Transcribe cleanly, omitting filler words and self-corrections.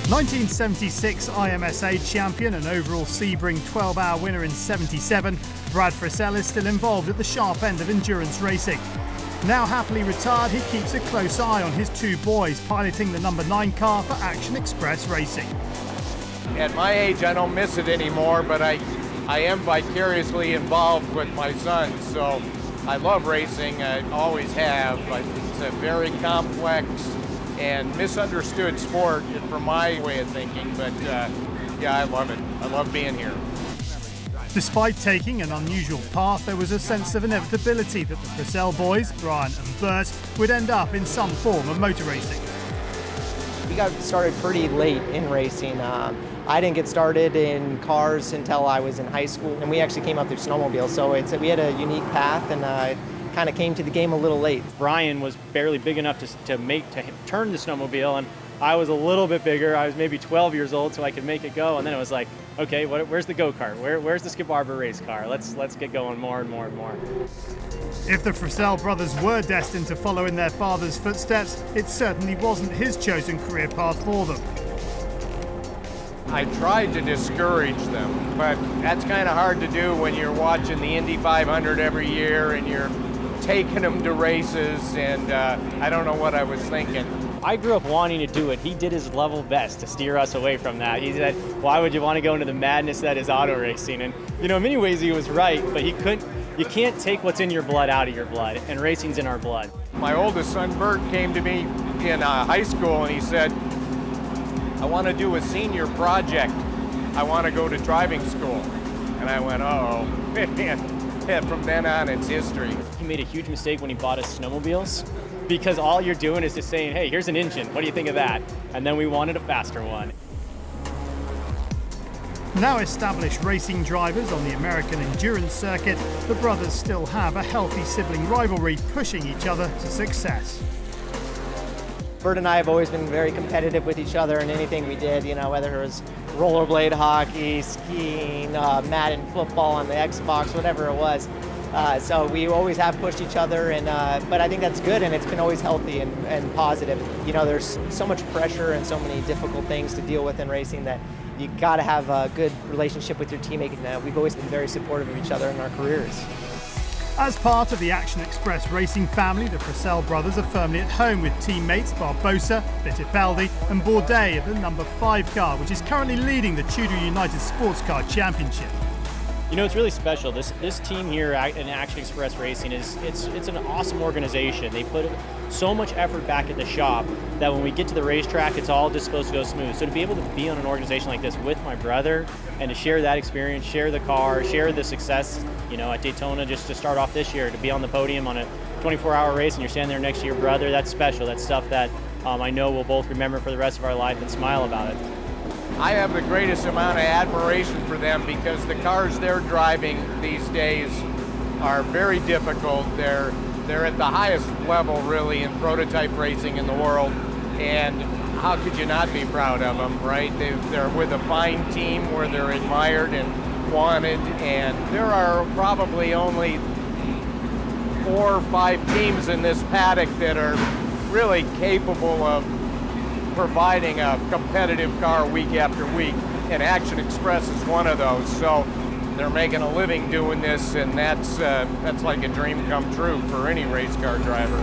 1976 IMSA champion and overall Sebring 12-hour winner in '77, Brad Frisselle is still involved at the sharp end of endurance racing. Now happily retired, he keeps a close eye on his two boys piloting the number 9 car for Action Express Racing. At my age, I don't miss it anymore, but I am vicariously involved with my sons, so I love racing. I always have. It's a very complex and misunderstood sport from my way of thinking, but yeah, I love it. I love being here. Despite taking an unusual path, there was a sense of inevitability that the Frisselle boys, Brian and Burt, would end up in some form of motor racing. We got started pretty late in racing. I didn't get started in cars until I was in high school, and we actually came up through snowmobiles, so we had a unique path, and kind of came to the game a little late. Brian was barely big enough to turn the snowmobile, and I was a little bit bigger. I was maybe 12 years old, so I could make it go. And then it was like, okay, where's the go-kart? Where's the Skip Barber race car? Let's get going more and more and more. If the Frisselle brothers were destined to follow in their father's footsteps, it certainly wasn't his chosen career path for them. I tried to discourage them, but that's kind of hard to do when you're watching the Indy 500 every year and you're taking them to races, and I don't know what I was thinking. I grew up wanting to do it. He did his level best to steer us away from that. He said, why would you want to go into the madness that is auto racing? And you know, in many ways he was right, but you can't take what's in your blood out of your blood, and racing's in our blood. My oldest son, Burt, came to me in high school and he said, I want to do a senior project. I want to go to driving school. And I went, uh-oh. And from then on, it's history. He made a huge mistake when he bought us snowmobiles, because all you're doing is just saying, hey, here's an engine, what do you think of that? And then we wanted a faster one. Now established racing drivers on the American endurance circuit, the brothers still have a healthy sibling rivalry, pushing each other to success. Burt and I have always been very competitive with each other in anything we did, you know, whether it was rollerblade hockey, skiing, Madden football on the Xbox, whatever it was. So we always have pushed each other, and but I think that's good, and it's been always healthy and positive. You know, there's so much pressure and so many difficult things to deal with in racing that you got to have a good relationship with your teammate, and we've always been very supportive of each other in our careers. As part of the Action Express racing family, the Frisselle brothers are firmly at home with teammates Barbosa, Fittipaldi and Bourdais at the number 5 car, which is currently leading the Tudor United Sports Car Championship. You know, it's really special. This team here in Action Express Racing it's an awesome organization. They put so much effort back at the shop that when we get to the racetrack, it's all just supposed to go smooth. So to be able to be on an organization like this with my brother and to share that experience, share the car, share the success, you know, at Daytona, just to start off this year, to be on the podium on a 24-hour race and you're standing there next to your brother, that's special. That's stuff that I know we'll both remember for the rest of our life and smile about it. I have the greatest amount of admiration for them because the cars they're driving these days are very difficult. They're at the highest level, really, in prototype racing in the world, and how could you not be proud of them, right? They're with a fine team where they're admired and wanted, and there are probably only 4 or 5 teams in this paddock that are really capable of providing a competitive car week after week, and Action Express is one of those. So they're making a living doing this, and that's like a dream come true for any race car driver.